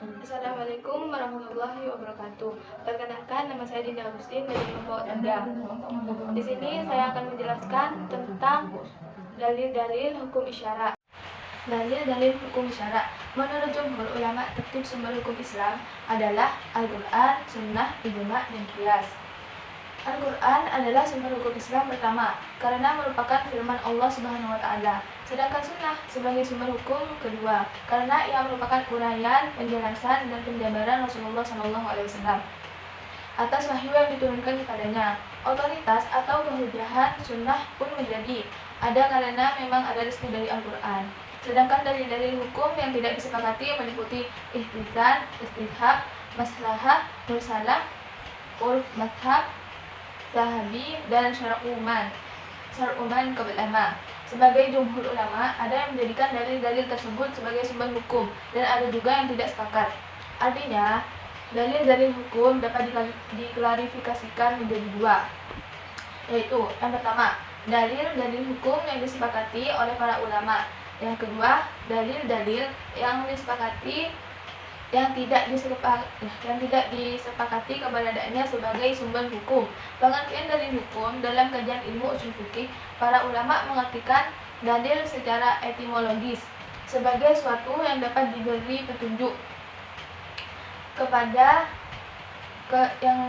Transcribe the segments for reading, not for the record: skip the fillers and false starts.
Assalamualaikum warahmatullahi wabarakatuh. Perkenalkan, nama saya Dinda Agustin dari kelompok 3. Di sini saya akan menjelaskan tentang dalil-dalil hukum isyarat. Dalil-dalil hukum isyarat. Menurut jumhur ulama, tertib sumber hukum Islam adalah Al-Quran, Sunnah, Ijma, dan Qiyas. Al-Quran adalah sumber hukum Islam pertama karena merupakan firman Allah Subhanahu wa Ta'ala. Sedangkan Sunnah sebagai sumber hukum kedua karena ia merupakan uraian, penjelasan, dan penjabaran Rasulullah SAW atas wahyu yang diturunkan kepadanya. Otoritas atau kehujahan Sunnah pun menjadi ada karena memang ada restu dari Al-Quran. Sedangkan dalil-dalil hukum yang tidak disepakati meliputi ihtisan, istihab, maslahah, mursalah, urf madhab, sahabi, dan syar'uman ulama. Sebagai jumhur ulama, ada yang menjadikan dalil-dalil tersebut sebagai sumber hukum dan ada juga yang tidak sepakat. Artinya, dalil-dalil hukum dapat diklarifikasikan menjadi dua, yaitu yang pertama, dalil-dalil hukum yang disepakati oleh para ulama. Yang kedua, dalil-dalil yang tidak disepakati keberadaannya sebagai sumber hukum. Pengertian dalil hukum dalam kajian ilmu ushul fikih, para ulama mengartikan dalil secara etimologis sebagai suatu yang dapat diberi petunjuk kepada yang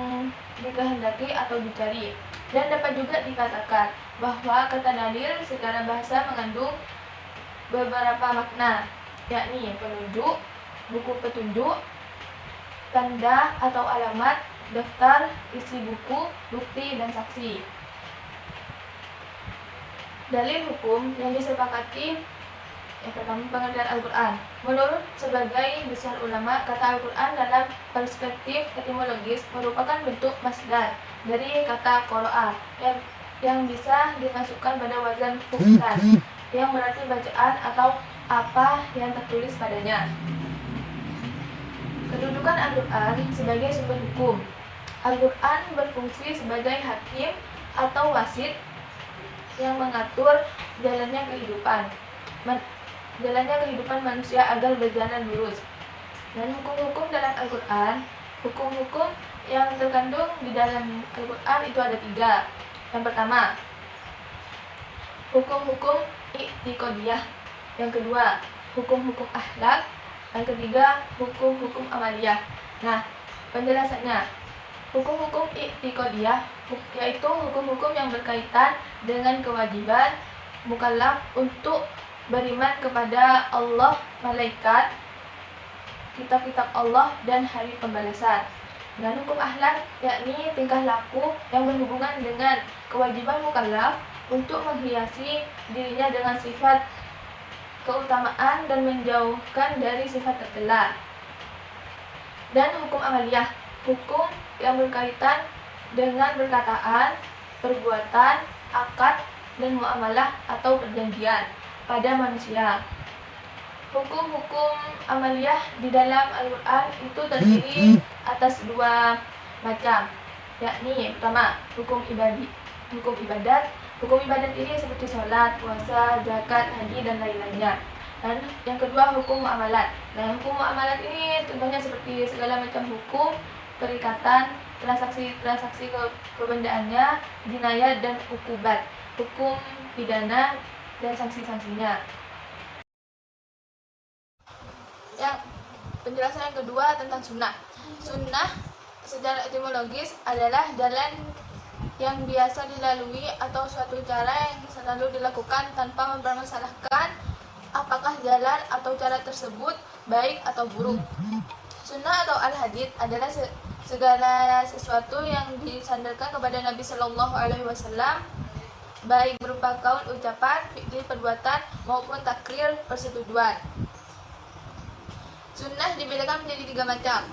dikehendaki atau dicari, dan dapat juga dikatakan bahwa kata dalil secara bahasa mengandung beberapa makna, yakni penunjuk, buku petunjuk, tanda atau alamat, daftar, isi buku, bukti, dan saksi. Dalil hukum yang disepakati yang pertama, pengertian Al-Quran. Menurut sebagai besar ulama, kata Al-Quran dalam perspektif etimologis merupakan bentuk masdar dari kata qara'a yang bisa dimasukkan pada wazan fu'lan, yang berarti bacaan atau apa yang tertulis padanya. Kedudukan Al-Quran sebagai sumber hukum. Al-Quran berfungsi sebagai hakim atau wasit yang mengatur jalannya kehidupan manusia agar berjalan lurus. Dan hukum-hukum dalam Al-Quran, hukum-hukum yang terkandung di dalam Al-Quran itu ada 3. Yang pertama, hukum-hukum i'tiqadiyah. Yang kedua, hukum-hukum akhlak. Yang ketiga, hukum-hukum amaliyah. Nah, penjelasannya, hukum-hukum i'tiqadiyah yaitu hukum-hukum yang berkaitan dengan kewajiban mukallaf untuk beriman kepada Allah, malaikat, kitab-kitab Allah, dan hari pembalasan. Dan hukum akhlak yakni tingkah laku yang berhubungan dengan kewajiban mukallaf untuk menghiasi dirinya dengan sifat keutamaan dan menjauhkan dari sifat tercela. Dan hukum amaliyah, hukum yang berkaitan dengan perkataan, perbuatan, akad, dan muamalah atau perjanjian pada manusia. Hukum-hukum amaliyah di dalam Al-Quran itu terdiri atas 2 macam, yakni pertama, hukum ibadat. Hukum ibadat ini seperti sholat, puasa, zakat, haji, dan lain-lainnya. Dan yang kedua, hukum muamalat. Nah, hukum muamalat ini contohnya seperti segala macam hukum, perikatan, transaksi kebendaannya, jinayat, dan ukubat, hukum pidana, dan sanksi-sanksinya. Yang penjelasan yang kedua tentang sunnah. Sunnah secara etimologis adalah jalan yang biasa dilalui atau suatu cara yang selalu dilakukan tanpa mempermasalahkan apakah jalan atau cara tersebut baik atau buruk. Sunnah atau al-hadits adalah segala sesuatu yang disandarkan kepada Nabi Shallallahu Alaihi Wasallam, baik berupa qaul, ucapan, fi'li, perbuatan, maupun takrir, persetujuan. Sunnah dibedakan menjadi 3 macam.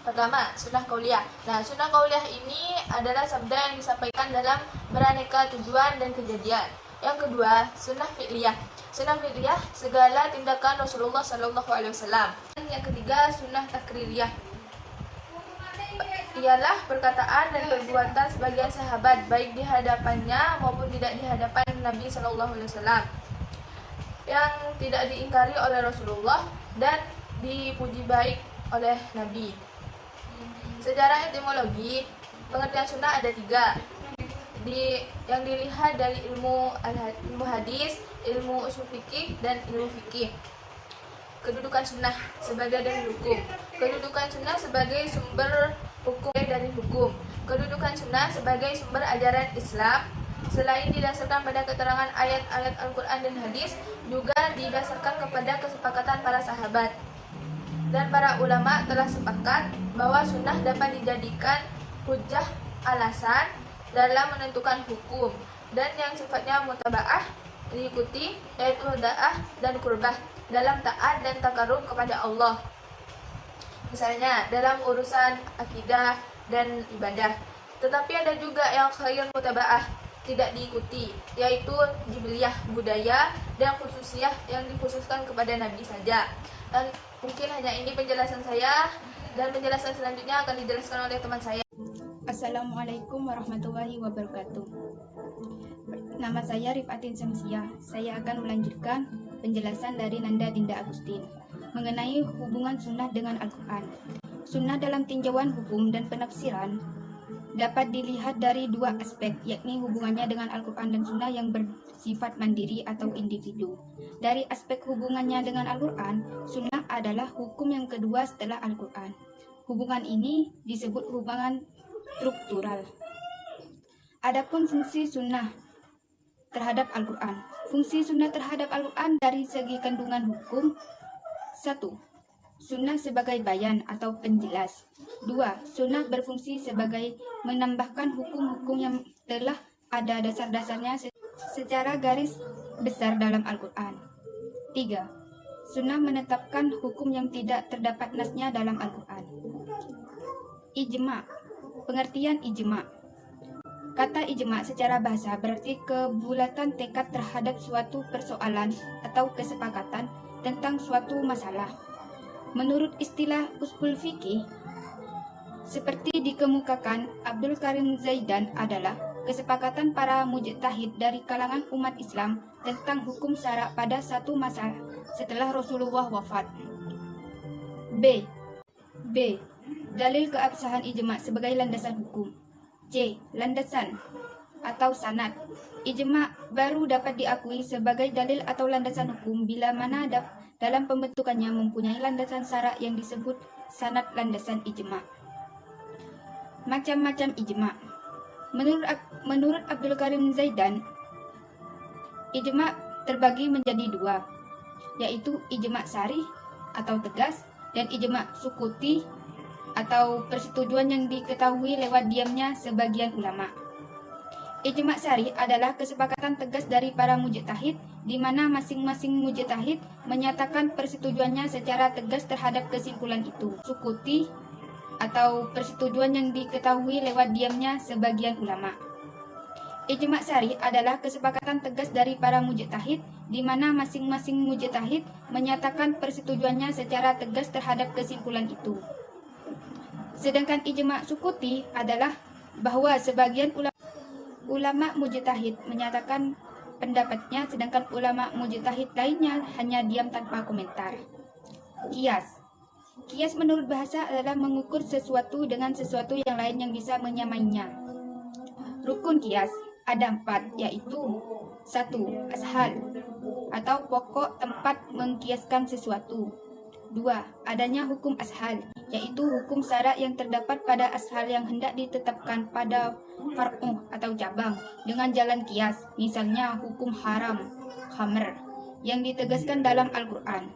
Pertama, sunnah qauliyah. Nah, sunnah qauliyah ini adalah sabda yang disampaikan dalam beraneka tujuan dan kejadian. Yang kedua, sunnah fi'liyah. Sunnah fi'liyah segala tindakan Rasulullah SAW. Yang ketiga, sunnah takririyah. Ialah perkataan dan perbuatan sebagian sahabat, baik di hadapannya maupun tidak di hadapan Nabi SAW, yang tidak diingkari oleh Rasulullah dan dipuji baik oleh Nabi. Secara etimologi, pengertian sunnah ada 3. Yang dilihat dari ilmu hadis, ilmu usul fikih, dan ilmu fikih. Kedudukan sunnah sebagai dalil hukum. Kedudukan sunnah sebagai sumber hukum dari hukum. Kedudukan sunnah sebagai sumber ajaran Islam, selain didasarkan pada keterangan ayat-ayat Al-Quran dan hadis, juga didasarkan kepada kesepakatan para sahabat. Dan para ulama telah sepakat bahwa sunnah dapat dijadikan hujjah alasan dalam menentukan hukum, dan yang sifatnya mutaba'ah diikuti, yaitu da'ah dan kurbah dalam taat dan takarrub kepada Allah. Misalnya dalam urusan akidah dan ibadah. Tetapi ada juga yang khairun mutaba'ah, tidak diikuti, yaitu jibiliyah budaya dan khususiyah yang dikhususkan kepada Nabi saja. Dan mungkin hanya ini penjelasan saya, dan penjelasan selanjutnya akan dijelaskan oleh teman saya. Assalamualaikum warahmatullahi wabarakatuh. Nama saya Rifatin Samsiah. Saya akan melanjutkan penjelasan dari Nanda Dinda Agustin mengenai hubungan sunnah dengan Al-Quran. Sunnah dalam tinjauan hukum dan penafsiran dapat dilihat dari 2 aspek, yakni hubungannya dengan Al-Quran dan sunnah yang bersifat mandiri atau individu. Dari aspek hubungannya dengan Al-Quran, sunnah adalah hukum yang kedua setelah Al-Quran. Hubungan ini disebut hubungan struktural. Adapun fungsi sunnah terhadap Al-Quran. Fungsi sunnah terhadap Al-Quran dari segi kandungan hukum: 1. Sunnah sebagai bayan atau penjelas. 2. Sunnah berfungsi sebagai menambahkan hukum-hukum yang telah ada dasar-dasarnya secara garis besar dalam Al-Quran. 3. Sunnah menetapkan hukum yang tidak terdapat nasnya dalam Al-Quran. Ijma'. Pengertian ijma'. Kata ijma' secara bahasa berarti kebulatan tekad terhadap suatu persoalan atau kesepakatan tentang suatu masalah. Menurut istilah usul fikih, seperti dikemukakan Abdul Karim Zaidan, adalah kesepakatan para mujtahid dari kalangan umat Islam tentang hukum syara pada satu masa setelah Rasulullah wafat. B. Dalil keabsahan ijma' sebagai landasan hukum. C. Landasan atau sanad. Ijma' baru dapat diakui sebagai dalil atau landasan hukum bila mana dalam pembentukannya mempunyai landasan syara yang disebut sanad landasan ijma'. Macam-macam ijma'. Menurut Abdul Karim Zaidan, ijma' terbagi menjadi 2, yaitu ijma' sarih atau tegas dan ijma' sukuti atau persetujuan yang diketahui lewat diamnya sebagian ulama. Ijma' sarih adalah kesepakatan tegas dari para mujtahid di mana masing-masing mujtahid menyatakan persetujuannya secara tegas terhadap kesimpulan itu. Sukuti atau persetujuan yang diketahui lewat diamnya sebagian ulama. Ijma' sarih adalah kesepakatan tegas dari para mujtahid di mana masing-masing mujtahid menyatakan persetujuannya secara tegas terhadap kesimpulan itu. Sedangkan ijma' sukuti adalah bahwa sebagian ulama mujtahid menyatakan pendapatnya, sedangkan ulama mujtahid lainnya hanya diam tanpa komentar. Kias. Kias menurut bahasa adalah mengukur sesuatu dengan sesuatu yang lain yang bisa menyamainya. Rukun kias ada 4, yaitu 1. Ashal atau pokok tempat mengkiaskan sesuatu. 2. Adanya hukum ashal, yaitu hukum syara yang terdapat pada ashal yang hendak ditetapkan pada far'u atau cabang dengan jalan kias, misalnya hukum haram, khamr, yang ditegaskan dalam Al-Quran.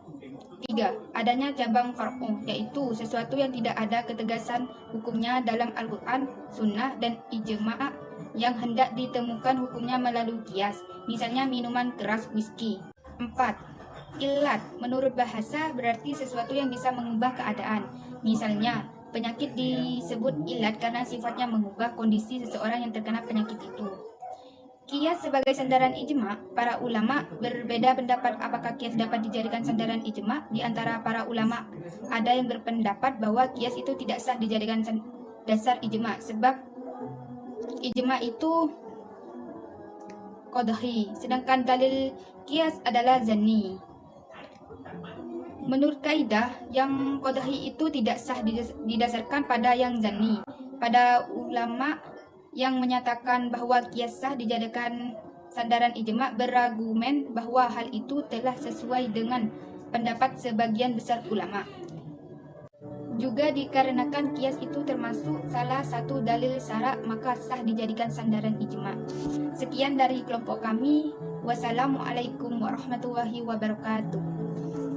3. Adanya cabang far'u, yaitu sesuatu yang tidak ada ketegasan hukumnya dalam Al-Quran, sunnah, dan ijma' yang hendak ditemukan hukumnya melalui kias, misalnya minuman keras whisky. 4. Ilat menurut bahasa berarti sesuatu yang bisa mengubah keadaan. Misalnya, penyakit disebut ilat karena sifatnya mengubah kondisi seseorang yang terkena penyakit itu. Kias sebagai sandaran ijma', para ulama berbeda pendapat apakah kias dapat dijadikan sandaran ijma'. Di antara para ulama ada yang berpendapat bahwa kias itu tidak sah dijadikan dasar ijma', sebab ijma' itu qadhi, sedangkan dalil kias adalah zanni. Menurut kaidah, yang qadhi itu tidak sah didasarkan pada yang zanni. Pada ulama yang menyatakan bahwa qiyas sah dijadikan sandaran ijma' berargumen bahwa hal itu telah sesuai dengan pendapat sebagian besar ulama. Juga dikarenakan qiyas itu termasuk salah satu dalil syara', maka sah dijadikan sandaran ijma'. Sekian dari kelompok kami. Wassalamualaikum warahmatullahi wabarakatuh.